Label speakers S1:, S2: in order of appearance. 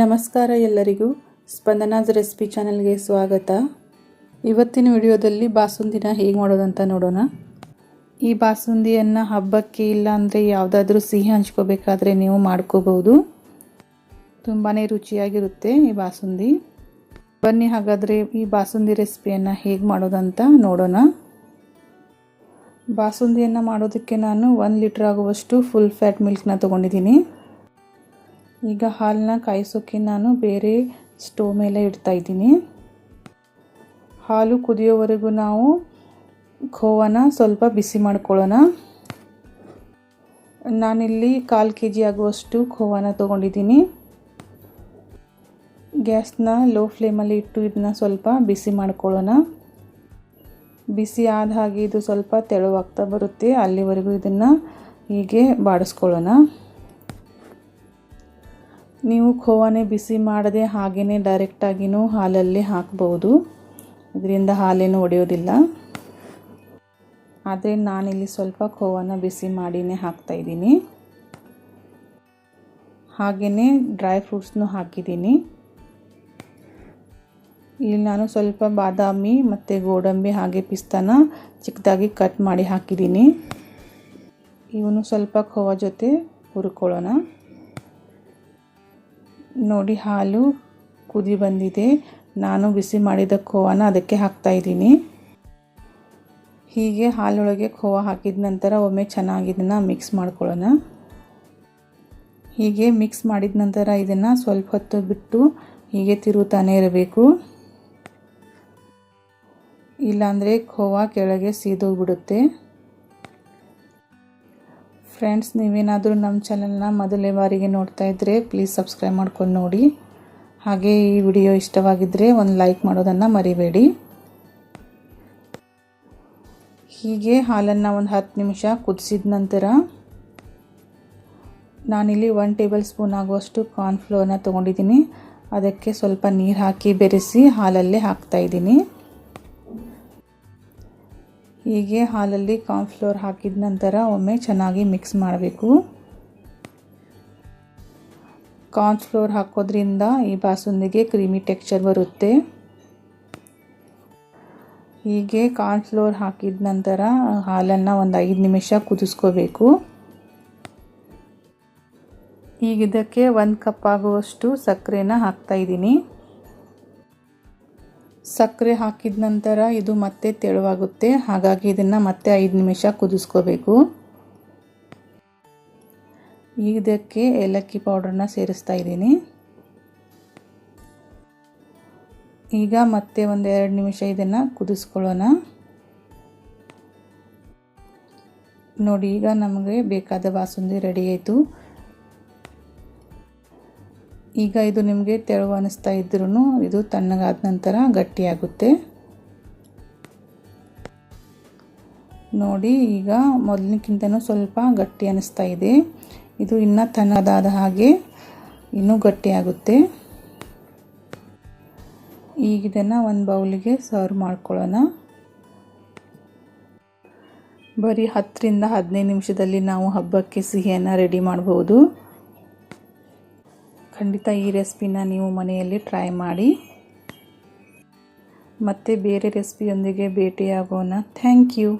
S1: ನಮಸ್ಕಾರ ಎಲ್ಲರಿಗೂ ಸ್ಪಂದನಾಸ್ ರೆಸಿಪಿ ಚಾನೆಲ್ಗೆ ಸ್ವಾಗತ. ಇವತ್ತಿನ ವಿಡಿಯೋದಲ್ಲಿ ಬಾಸುಂದಿನ ಹೇಗೆ ಮಾಡೋದಂತ ನೋಡೋಣ. ಈ ಬಾಸುಂದಿಯನ್ನು ಹಬ್ಬಕ್ಕೆ ಇಲ್ಲ ಅಂದರೆ ಯಾವುದಾದ್ರೂ ಸಿಹಿ ಹಂಚ್ಕೋಬೇಕಾದ್ರೆ ನೀವು ಮಾಡ್ಕೋಬಹುದು. ತುಂಬಾ ರುಚಿಯಾಗಿರುತ್ತೆ ಈ ಬಾಸುಂದಿ. ಬನ್ನಿ ಹಾಗಾದರೆ ಈ ಬಾಸುಂದಿ ರೆಸಿಪಿಯನ್ನು ಹೇಗೆ ಮಾಡೋದಂತ ನೋಡೋಣ. ಬಾಸುಂದಿಯನ್ನು ಮಾಡೋದಕ್ಕೆ ನಾನು 1 ಲೀಟರ್ ಆಗುವಷ್ಟು ಫುಲ್ ಫ್ಯಾಟ್ ಮಿಲ್ಕ್ನ ತೊಗೊಂಡಿದ್ದೀನಿ. ಈಗ ಹಾಲನ್ನ ಕಾಯಿಸೋಕ್ಕೆ ನಾನು ಬೇರೆ ಸ್ಟೋವ್ ಮೇಲೆ ಇಡ್ತಾ ಇದ್ದೀನಿ. ಹಾಲು ಕುದಿಯೋವರೆಗೂ ನಾವು ಖೋವಾನ ಸ್ವಲ್ಪ ಬಿಸಿ ಮಾಡ್ಕೊಳ್ಳೋಣ. ನಾನಿಲ್ಲಿ 1/4 kg ಆಗುವಷ್ಟು ಖೋವಾನ ತೊಗೊಂಡಿದ್ದೀನಿ. ಗ್ಯಾಸ್ನ ಲೋ ಫ್ಲೇಮಲ್ಲಿ ಇಟ್ಟು ಇದನ್ನ ಸ್ವಲ್ಪ ಬಿಸಿ ಮಾಡ್ಕೊಳ್ಳೋಣ. ಬಿಸಿ ಆದ ಹಾಗೆ ಇದು ಸ್ವಲ್ಪ ತೆಳುವಾಗ್ತಾ ಬರುತ್ತೆ, ಅಲ್ಲಿವರೆಗೂ ಇದನ್ನು ಹೀಗೆ ಬಾಡಿಸ್ಕೊಳ್ಳೋಣ. ನೀವು ಖೋವಾನೆ ಬಿಸಿ ಮಾಡದೆ ಹಾಗೇ ಡೈರೆಕ್ಟಾಗಿಯೂ ಹಾಲಲ್ಲಿ ಹಾಕ್ಬೋದು, ಇದರಿಂದ ಹಾಲೇನು ಒಡೆಯೋದಿಲ್ಲ. ಆದರೆ ನಾನಿಲ್ಲಿ ಸ್ವಲ್ಪ ಖೋವಾನ ಬಿಸಿ ಮಾಡಿನೇ ಹಾಕ್ತಾಯಿದ್ದೀನಿ. ಹಾಗೆಯೇ ಡ್ರೈ ಫ್ರೂಟ್ಸ್ನೂ ಹಾಕಿದ್ದೀನಿ. ಇಲ್ಲಿ ನಾನು ಸ್ವಲ್ಪ ಬಾದಾಮಿ ಮತ್ತು ಗೋಡಂಬಿ ಹಾಗೆ ಪಿಸ್ತಾನ ಚಿಕ್ಕದಾಗಿ ಕಟ್ ಮಾಡಿ ಹಾಕಿದ್ದೀನಿ. ಇವನು ಸ್ವಲ್ಪ ಖೋವಾ ಜೊತೆ ಹುರ್ಕೊಳ್ಳೋಣ. ನೋಡಿ, ಹಾಲು ಕುದಿ ಬಂದಿದೆ. ನಾನು ಬಿಸಿ ಮಾಡಿದ ಖೋವಾನ ಅದಕ್ಕೆ ಹಾಕ್ತಾಯಿದ್ದೀನಿ. ಹೀಗೆ ಹಾಲೊಳಗೆ ಖೋವಾ ಹಾಕಿದ ನಂತರ ಒಮ್ಮೆ ಚೆನ್ನಾಗಿ ಇದನ್ನು ಮಿಕ್ಸ್ ಮಾಡ್ಕೊಳ್ಳೋಣ. ಹೀಗೆ ಮಿಕ್ಸ್ ಮಾಡಿದ ನಂತರ ಇದನ್ನು ಸ್ವಲ್ಪ ಹೊತ್ತು ಬಿಟ್ಟು ಹೀಗೆ ತಿರುಗುತ್ತಾನೆ ಇರಬೇಕು, ಇಲ್ಲಾಂದರೆ ಖೋವಾ ಕೆಳಗೆ ಸೀದೋಗ್ಬಿಡುತ್ತೆ. ಫ್ರೆಂಡ್ಸ್, ನೀವೇನಾದರೂ ನಮ್ಮ ಚಾನಲ್ನ ಮೊದಲನೇ ಬಾರಿಗೆ ನೋಡ್ತಾ ಇದ್ದರೆ ಪ್ಲೀಸ್ ಸಬ್ಸ್ಕ್ರೈಬ್ ಮಾಡ್ಕೊಂಡು ನೋಡಿ. ಹಾಗೆ ಈ ವಿಡಿಯೋ ಇಷ್ಟವಾಗಿದ್ದರೆ ಒಂದು ಲೈಕ್ ಮಾಡೋದನ್ನು ಮರಿಬೇಡಿ. ಹೀಗೆ ಹಾಲನ್ನು ಒಂದು 10 ನಿಮಿಷ ಕುದಿಸಿದ ನಂತರ ನಾನಿಲ್ಲಿ 1 ಟೇಬಲ್ ಸ್ಪೂನ್ ಆಗುವಷ್ಟು ಕಾರ್ನ್ಫ್ಲೋರ್ನ ತೊಗೊಂಡಿದ್ದೀನಿ. ಅದಕ್ಕೆ ಸ್ವಲ್ಪ ನೀರು ಹಾಕಿ ಬೆರೆಸಿ ಹಾಲಲ್ಲೇ ಹಾಕ್ತಾಯಿದ್ದೀನಿ. ಹೀಗೆ ಹಾಲಲ್ಲಿ ಕಾರ್ನ್ಫ್ಲೋರ್ ಹಾಕಿದ ನಂತರ ಒಮ್ಮೆ ಚೆನ್ನಾಗಿ ಮಿಕ್ಸ್ ಮಾಡಬೇಕು. ಕಾರ್ನ್ಫ್ಲೋರ್ ಹಾಕೋದ್ರಿಂದ ಈ ಬಾಸುಂದಿಗೆ ಕ್ರೀಮಿ ಟೆಕ್ಸ್ಚರ್ ಬರುತ್ತೆ. ಹೀಗೆ ಕಾರ್ನ್ಫ್ಲೋರ್ ಹಾಕಿದ ನಂತರ ಹಾಲನ್ನು ಒಂದು 5 ನಿಮಿಷ ಕುದಿಸ್ಕೋಬೇಕು. ಈಗ ಇದಕ್ಕೆ 1 ಕಪ್ ಆಗುವಷ್ಟು ಸಕ್ಕರೆನ ಹಾಕ್ತಾಯಿದ್ದೀನಿ. ಸಕ್ಕರೆ ಹಾಕಿದ ನಂತರ ಇದು ಮತ್ತೆ ತೆಳುವಾಗುತ್ತೆ, ಹಾಗಾಗಿ ಇದನ್ನು ಮತ್ತೆ 5 ನಿಮಿಷ ಕುದಿಸ್ಕೋಬೇಕು. ಇದಕ್ಕೆ ಏಲಕ್ಕಿ ಪೌಡರ್ನ ಸೇರಿಸ್ತಾ ಇದ್ದೀನಿ. ಈಗ ಮತ್ತೆ ಒಂದು 2 ನಿಮಿಷ ಇದನ್ನು ಕುದಿಸ್ಕೊಳ್ಳೋಣ. ನೋಡಿ, ಈಗ ನಮಗೆ ಬೇಕಾದ ಬಾಸುಂದಿ ರೆಡಿ ಆಯಿತು. ಈಗ ಇದು ನಿಮಗೆ ತೆಳು ಅನ್ನಿಸ್ತಾ ಇದ್ರೂ ಇದು ತಣ್ಣಗಾದ ನಂತರ ಗಟ್ಟಿಯಾಗುತ್ತೆ. ನೋಡಿ, ಈಗ ಮೊದಲಿನಕ್ಕಿಂತನೂ ಸ್ವಲ್ಪ ಗಟ್ಟಿ ಅನ್ನಿಸ್ತಾ ಇದೆ. ಇದು ಇನ್ನೂ ತಣ್ಣಗಾದ ಹಾಗೆ ಇನ್ನೂ ಗಟ್ಟಿಯಾಗುತ್ತೆ. ಈಗ ಇದನ್ನು ಒಂದು ಬೌಲಿಗೆ ಸರ್ವ್ ಮಾಡ್ಕೊಳ್ಳೋಣ. ಬರೀ 10 ರಿಂದ 15 ನಿಮಿಷದಲ್ಲಿ ನಾವು ಹಬ್ಬಕ್ಕೆ ಸಿಹಿಯನ್ನು ರೆಡಿ ಮಾಡ್ಬೋದು. ಖಂಡಿತ ಈ ರೆಸಿಪಿನ ನೀವು ಮನೆಯಲ್ಲಿ ಟ್ರೈ ಮಾಡಿ. ಮತ್ತೆ ಬೇರೆ ರೆಸಿಪಿಯೊಂದಿಗೆ ಭೇಟಿಯಾಗೋಣ. Thank you.